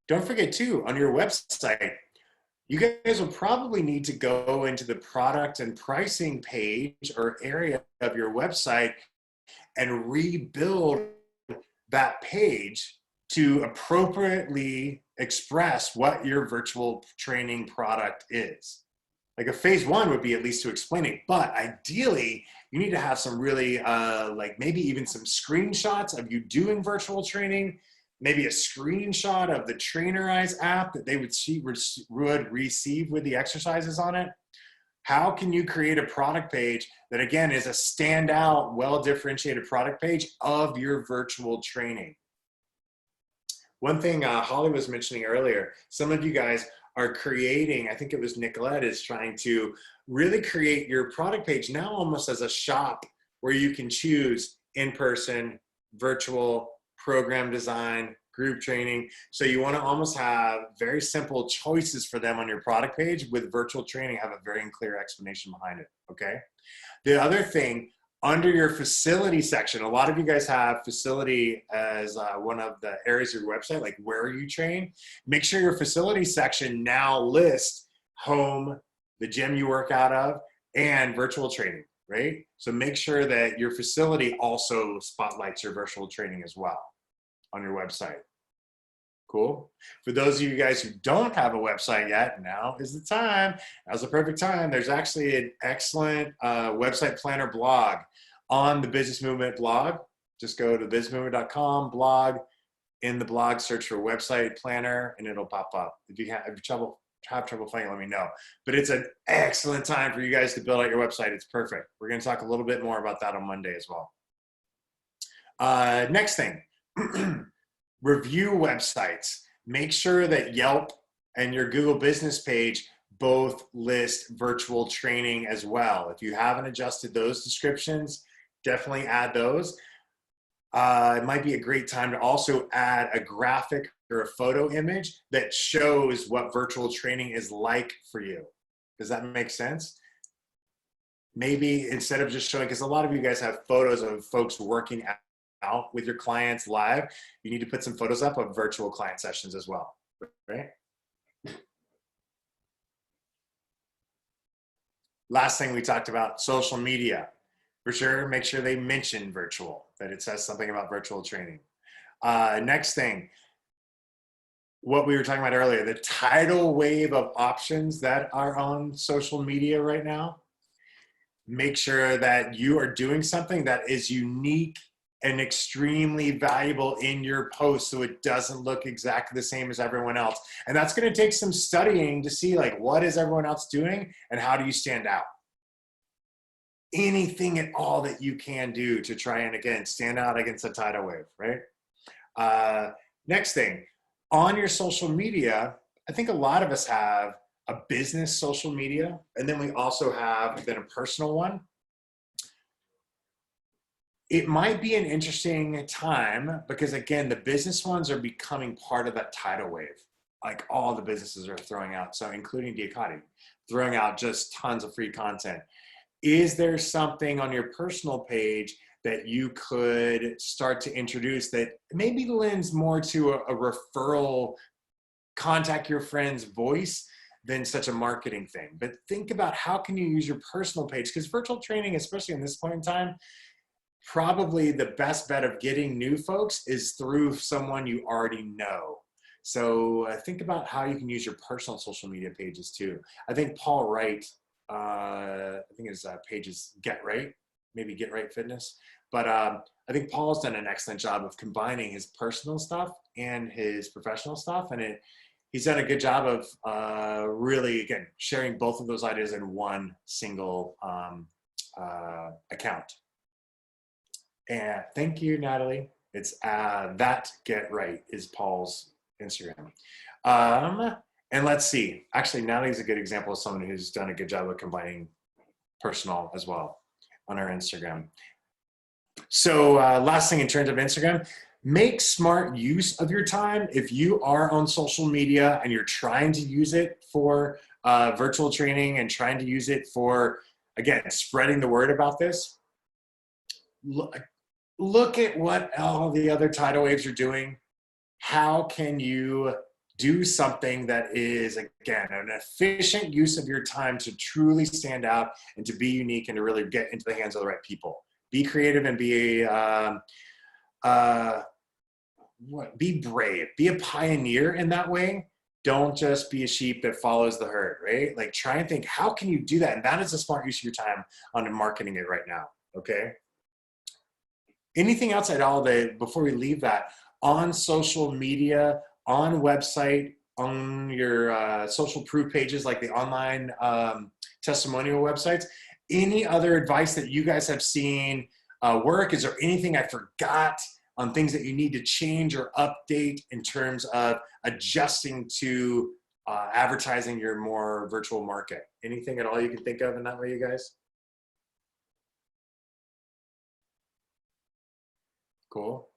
Don't forget too, on your website, you guys will probably need to go into the product and pricing page or area of your website and rebuild that page to appropriately express what your virtual training product is. Like a phase 1 would be at least to explain it, but ideally you need to have some really like maybe even some screenshots of you doing virtual training, maybe a screenshot of the Trainer Eyes app that they would receive with the exercises on it. How can you create a product page that, again, is a standout, well-differentiated product page of your virtual training? One thing Holly was mentioning earlier, some of you guys are creating, I think it was Nicolette is trying to really create your product page now almost as a shop where you can choose in-person, virtual, program design, group training. So you want to almost have very simple choices for them on your product page with virtual training, have a very clear explanation behind it, okay? The other thing, under your facility section, a lot of you guys have facility as one of the areas of your website, like where you train. Make sure your facility section now lists home, the gym you work out of, and virtual training, right? So make sure that your facility also spotlights your virtual training as well on your website. Cool. For those of you guys who don't have a website yet, now is the time. Now's the perfect time. There's actually an excellent website planner blog on the Business Movement blog. Just go to businessmovement.com, blog. In the blog, search for website planner, and it'll pop up. If you have trouble finding it, let me know. But it's an excellent time for you guys to build out your website. It's perfect. We're going to talk a little bit more about that on Monday as well. Next thing, review websites. Make sure that Yelp and your Google business page both list virtual training as well. If you haven't adjusted those descriptions, definitely add those. It might be a great time to also add a graphic or a photo image that shows what virtual training is like for you. Does that make sense? Maybe instead of just showing, because a lot of you guys have photos of folks working out with your clients live, you need to put some photos up of virtual client sessions as well, right? Last thing we talked about, social media. For sure, make sure they mention virtual, that it says something about virtual training. Next thing, what we were talking about earlier, the tidal wave of options that are on social media right now. Make sure that you are doing something that is unique and extremely valuable in your post so it doesn't look exactly the same as everyone else. And that's going to take some studying to see, like, what is everyone else doing and how do you stand out? Anything at all that you can do to try and, again, stand out against the tidal wave, right? Next thing, on your social media, I think a lot of us have a business social media, and then we also have then a personal one. It might be an interesting time because, again, the business ones are becoming part of that tidal wave. Like, all the businesses are throwing out, so including Diacati, throwing out just tons of free content. Is there something on your personal page that you could start to introduce that maybe lends more to a referral, contact your friend's voice than such a marketing thing? But think about how can you use your personal page, because virtual training, especially in this point in time, probably the best bet of getting new folks is through someone you already know. So think about how you can use your personal social media pages too. I think Paul Wright, I think his page is Get Right, maybe Get Right Fitness. But I think Paul's done an excellent job of combining his personal stuff and his professional stuff. And he's done a good job of really, again, sharing both of those ideas in one single account. And thank you, Natalie. It's that Get Right is Paul's Instagram. And let's see, actually, Natalie's a good example of someone who's done a good job of combining personal as well on her Instagram. So last thing in terms of Instagram, make smart use of your time. If you are on social media and you're trying to use it for virtual training and trying to use it for, again, spreading the word about this, look at what all the other tidal waves are doing. How can you do something that is, again, an efficient use of your time to truly stand out and to be unique and to really get into the hands of the right people? Be creative and be brave. Be a pioneer in that way. Don't just be a sheep that follows the herd, right? Like, try and think, how can you do that? And that is a smart use of your time on marketing it right now, okay? Anything else at all that, before we leave that, on social media, on website, on your social proof pages, like the online testimonial websites, any other advice that you guys have seen work? Is there anything I forgot on things that you need to change or update in terms of adjusting to advertising your more virtual market? Anything at all you can think of in that way, you guys? Cool.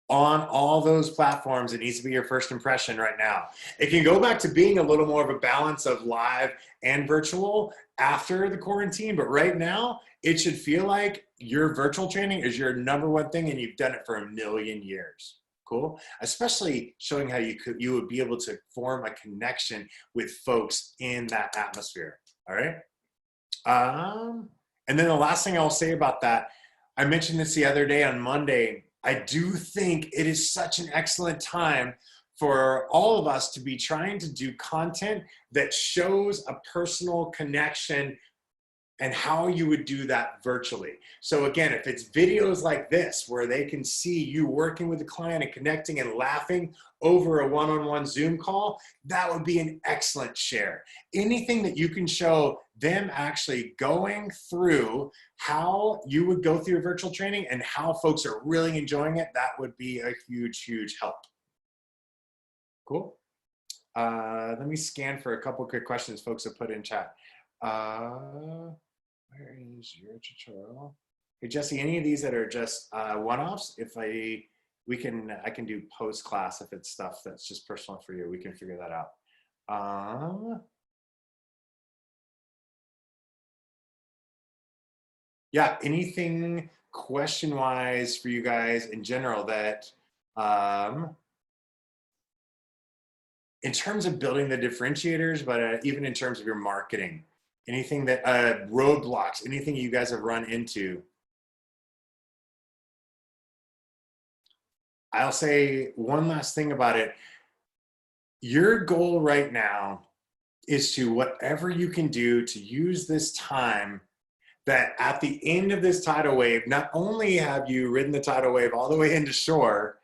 On all those platforms, it needs to be your first impression right now. It can go back to being a little more of a balance of live and virtual after the quarantine, but right now it should feel like your virtual training is your number one thing and you've done it for 1,000,000 years. Cool. Especially showing how you would be able to form a connection with folks in that atmosphere. All right. And then the last thing I'll say about that, I mentioned this the other day on Monday. I do think it is such an excellent time for all of us to be trying to do content that shows a personal connection and how you would do that virtually. So again, if it's videos like this, where they can see you working with the client and connecting and laughing over a one-on-one Zoom call, that would be an excellent share. Anything that you can show them actually going through how you would go through a virtual training and how folks are really enjoying it, that would be a huge, huge help. Cool. Let me scan for a couple quick questions folks have put in chat. Where is your tutorial? Hey Jesse, any of these that are just one-offs, if I can do post class if it's stuff that's just personal for you, we can figure that out. Yeah, anything question-wise for you guys in general that in terms of building the differentiators, but even in terms of your marketing, anything that roadblocks, anything you guys have run into? I'll say one last thing about it. Your goal right now is to, whatever you can do to use this time, that at the end of this tidal wave, not only have you ridden the tidal wave all the way into shore,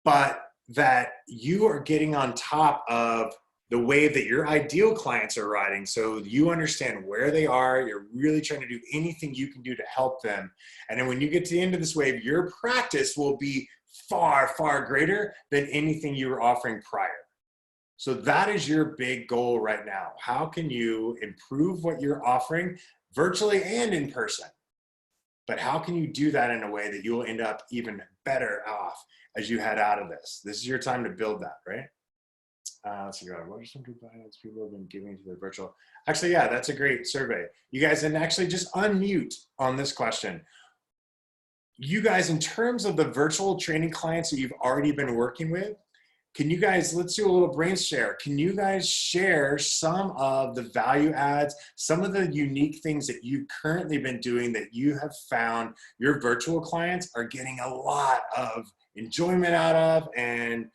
but that you are getting on top of the wave that your ideal clients are riding. So you understand where they are. You're really trying to do anything you can do to help them. And then when you get to the end of this wave, your practice will be far, far greater than anything you were offering prior. So that is your big goal right now. How can you improve what you're offering virtually and in person? But how can you do that in a way that you'll end up even better off as you head out of this? This is your time to build that, right? Let's see, what are some good guidance people have been giving to their virtual? Actually, yeah, that's a great survey. You guys, and actually just unmute on this question. You guys, in terms of the virtual training clients that you've already been working with, can you guys, let's do a little brain share. Can you guys share some of the value adds, some of the unique things that you've currently been doing that you have found your virtual clients are getting a lot of enjoyment out of, and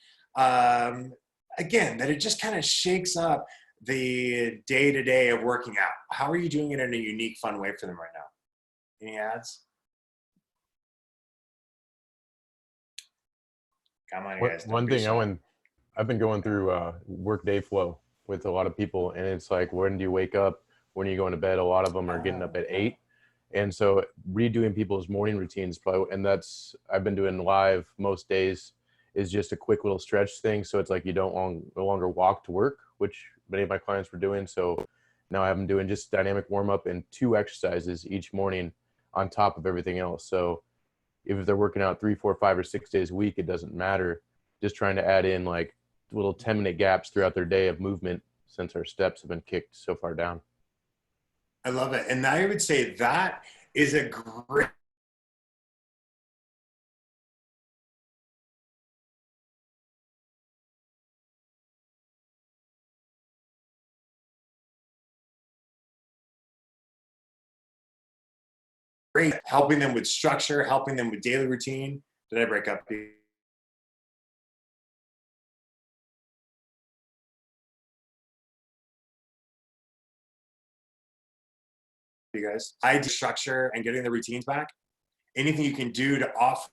again, that it just kind of shakes up the day-to-day of working out? How are you doing it in a unique, fun way for them right now? Any ads? Come on, guys.
One thing I've been going through work day flow with a lot of people, and it's like, when do you wake up? When are you going to bed? A lot of them are getting up at 8. And so redoing people's morning routines, and I've been doing live most days, is just a quick little stretch thing. So it's like you no longer walk to work, which many of my clients were doing. So now I have them doing just dynamic warm up and 2 exercises each morning on top of everything else. So if they're working out 3, 4, 5, or 6 days a week, it doesn't matter. Just trying to add in like little 10-minute gaps throughout their day of movement, since our steps have been kicked so far down.
I love it. And I would say that is a great helping them with structure, helping them with daily routine. Did I break up? You guys, I do structure and getting the routines back. Anything you can do to offer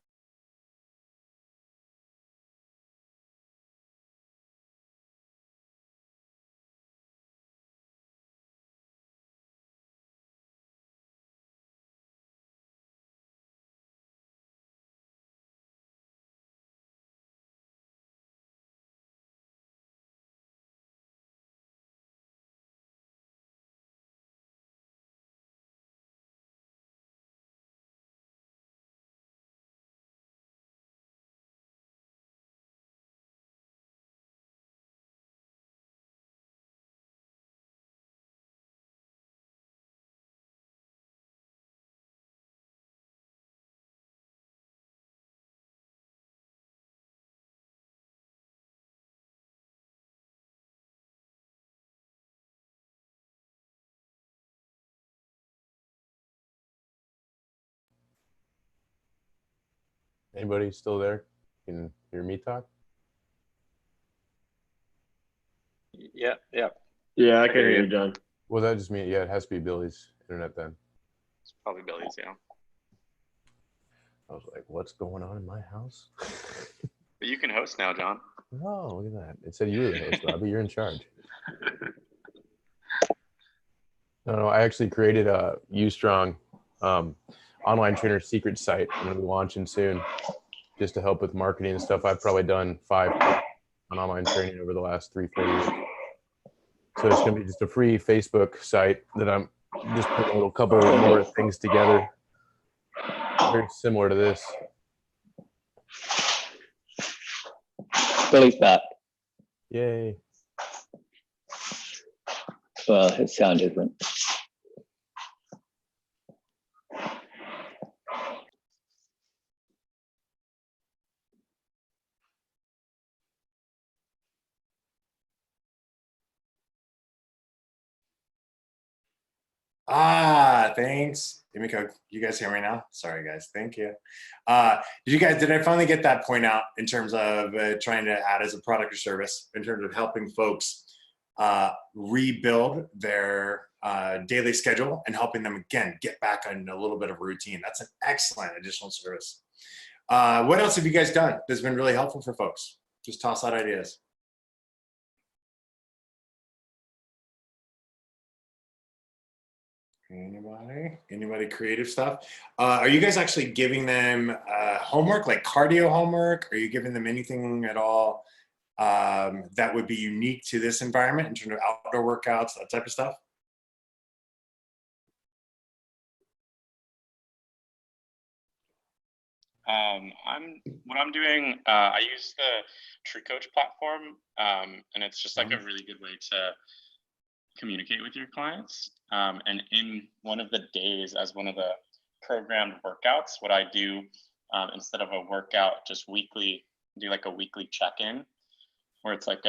Anybody still there? Can hear me talk?
Yeah, yeah.
Yeah, I can hear you, John.
Well, that just means, yeah, it has to be Billy's internet then?
It's probably Billy's, yeah.
I was like, what's going on in my house?
But you can host now, John.
Oh, look at that. It said you were the host, Robbie. You're in charge. No, I actually created a Ustrong online trainer secret site. I'm going to be launching soon just to help with marketing and stuff. I've probably done 5 on online training over the last 3-4 years. So it's going to be just a free Facebook site that I'm just putting a little couple more things together. Very similar to this.
Billy's back.
Yay.
Well, it sounds different.
Thanks. Himiko, you guys hear me now? Sorry, guys. Thank you. Did I finally get that point out in terms of trying to add as a product or service in terms of helping folks rebuild their daily schedule and helping them, again, get back on a little bit of a routine? That's an excellent additional service. What else have you guys done that's been really helpful for folks? Just toss out ideas. Anybody creative stuff? Are you guys actually giving them homework, like cardio homework? Are you giving them anything at all that would be unique to this environment in terms of outdoor workouts, that type of stuff?
What I'm doing, I use the Tree Coach platform, and it's just like a really good way to communicate with your clients. And in one of the days, as one of the programmed workouts, what I do instead of a workout just weekly, do like a weekly check-in where it's like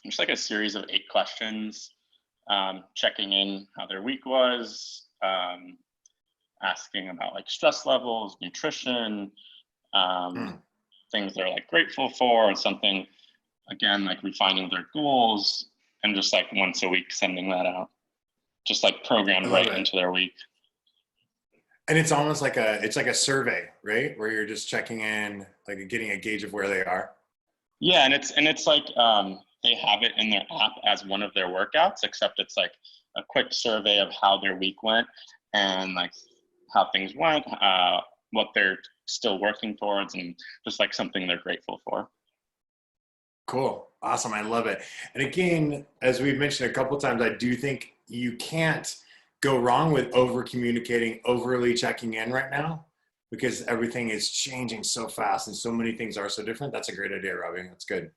just like a series of 8 questions, checking in how their week was, asking about like stress levels, nutrition, things they're like grateful for, and something, again, like refining their goals, and just like once a week sending that out, just like programmed right into their week.
And it's almost like it's like a survey, right? Where you're just checking in, like getting a gauge of where they are. Yeah,
and it's like they have it in their app as one of their workouts, except it's like a quick survey of how their week went and like how things went, what they're still working towards, and just like something they're grateful for.
Cool. Awesome. I love it. And again, as we've mentioned a couple of times, I do think you can't go wrong with over communicating, overly checking in right now, because everything is changing so fast and so many things are so different. That's a great idea, Robbie. That's good.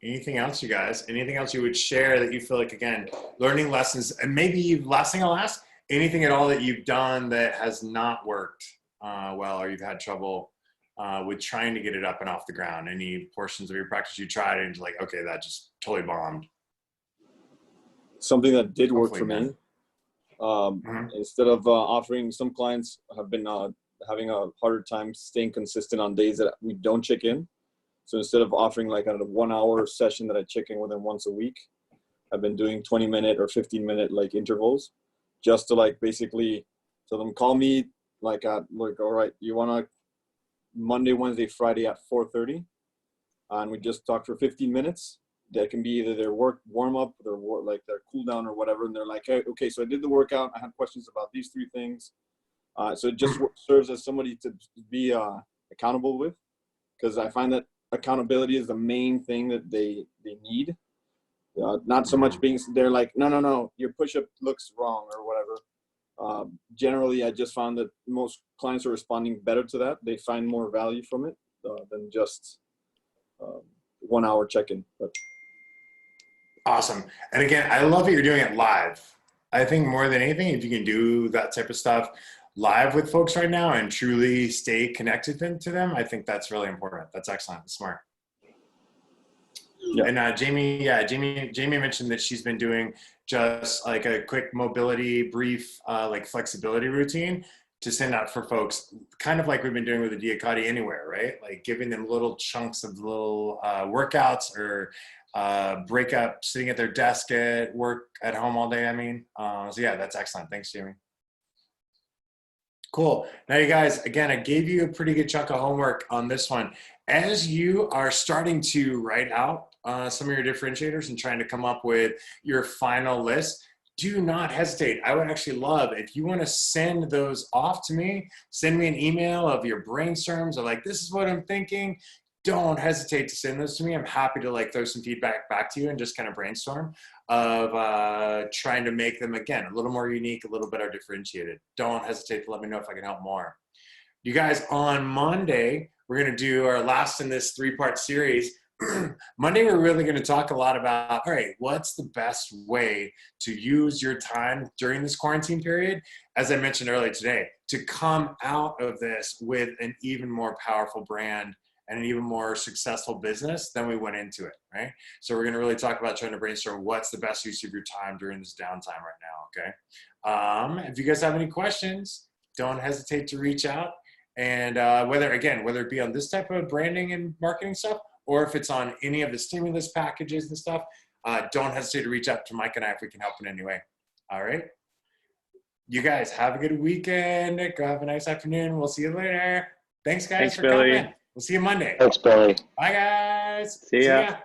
Anything else, you guys? Anything else you would share that you feel like, again, learning lessons, and maybe last thing I'll ask, anything at all that you've done that has not worked well, or you've had trouble with trying to get it up and off the ground? Any portions of your practice you tried and like, okay, that just totally bombed?
Something that did work
Hopefully
for me, instead of offering, some clients have been having a harder time staying consistent on days that we don't check in. So instead of offering like a 1-hour session that I check in within once a week, I've been doing 20-minute or 15-minute like intervals, just to like basically tell them, call me like at like, all right, you want to Monday, Wednesday, Friday at 4:30, and we just talk for 15 minutes. That can be either their warm up, like their cool down or whatever. And they're like, hey, okay, so I did the workout. I had questions about these 3 things. So it just serves as somebody to be accountable with, because I find that accountability is the main thing that they need. Not so much being they're like, no, your push-up looks wrong or whatever. Generally, I just found that most clients are responding better to that. They find more value from it than just 1-hour check-in. But
awesome. And again, I love that you're doing it live. I think more than anything, if you can do that type of stuff live with folks right now and truly stay connected to them, I think that's really important. That's excellent. That's smart. Yeah. And Jamie mentioned that she's been doing just like a quick mobility, brief, like flexibility routine. to send out for folks, kind of like we've been doing with the Diacati Anywhere, right? Like giving them little chunks of little workouts or break up sitting at their desk at work at home all day. I mean, so yeah, that's excellent. Thanks, Jamie. Cool. Now, you guys, again, I gave you a pretty good chunk of homework on this one. As you are starting to write out some of your differentiators and trying to come up with your final list, do not hesitate. I would actually love if you want to send those off to me, send me an email of your brainstorms or like, this is what I'm thinking. Don't hesitate to send those to me. I'm happy to like throw some feedback back to you and just kind of brainstorm of trying to make them, again, a little more unique, a little better differentiated. Don't hesitate to let me know if I can help more. You guys, on Monday, we're going to do our last in this 3-part series. Monday, we're really going to talk a lot about, all right, what's the best way to use your time during this quarantine period, as I mentioned earlier today, to come out of this with an even more powerful brand and an even more successful business than we went into it, right? So we're gonna really talk about trying to brainstorm what's the best use of your time during this downtime right now, okay? If you guys have any questions, don't hesitate to reach out. And whether it be on this type of branding and marketing stuff, or if it's on any of the stimulus packages and stuff, don't hesitate to reach out to Mike and I if we can help in any way, all right? You guys have a good weekend. Go have a nice afternoon. We'll see you later. Thanks, guys,
Thanks,
for
Billy.
coming. We'll see you Monday.
Thanks, Billy.
Bye, guys.
See ya.
ya.